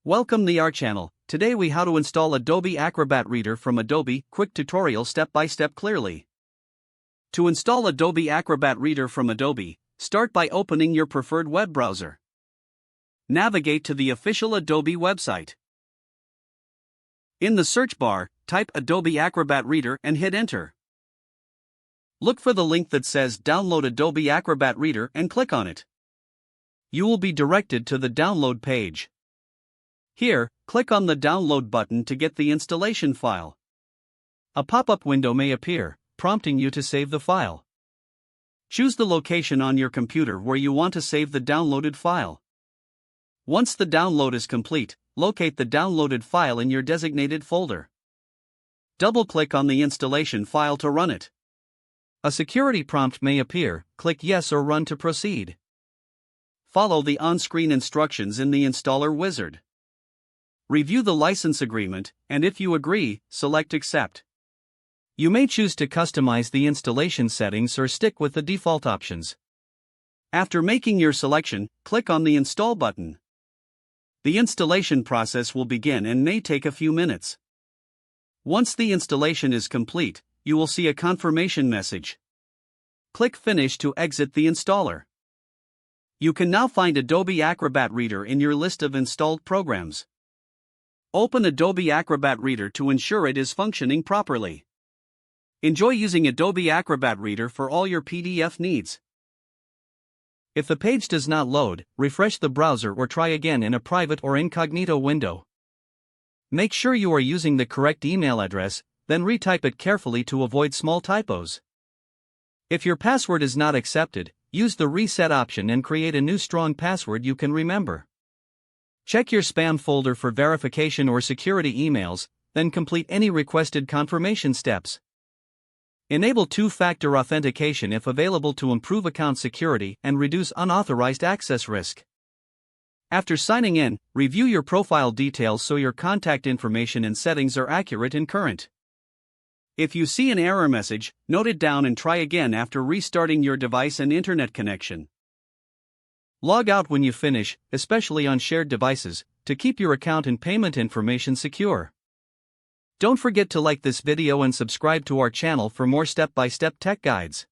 Welcome to our channel. Today we how to install Adobe Acrobat Reader from Adobe. Quick tutorial step by step clearly. To install Adobe Acrobat Reader from Adobe, start by opening your preferred web browser. Navigate to the official Adobe website. In the search bar, type Adobe Acrobat Reader and hit enter. Look for the link that says Download Adobe Acrobat Reader and click on it. You will be directed to the download page. Here, click on the download button to get the installation file. A pop-up window may appear, prompting you to save the file. Choose the location on your computer where you want to save the downloaded file. Once the download is complete, locate the downloaded file in your designated folder. Double-click on the installation file to run it. A security prompt may appear, click Yes or Run to proceed. Follow the on-screen instructions in the installer wizard. Review the license agreement, and if you agree, select Accept. You may choose to customize the installation settings or stick with the default options. After making your selection, click on the Install button. The installation process will begin and may take a few minutes. Once the installation is complete, you will see a confirmation message. Click Finish to exit the installer. You can now find Adobe Acrobat Reader in your list of installed programs. Open Adobe Acrobat Reader to ensure it is functioning properly. Enjoy using Adobe Acrobat Reader for all your PDF needs. If the page does not load, refresh the browser or try again in a private or incognito window. Make sure you are using the correct email address, then retype it carefully to avoid small typos. If your password is not accepted, use the reset option and create a new strong password you can remember. Check your spam folder for verification or security emails, then complete any requested confirmation steps. Enable two-factor authentication if available to improve account security and reduce unauthorized access risk. After signing in, review your profile details so your contact information and settings are accurate and current. If you see an error message, note it down and try again after restarting your device and internet connection. Log out when you finish, especially on shared devices, to keep your account and payment information secure. Don't forget to like this video and subscribe to our channel for more step-by-step tech guides.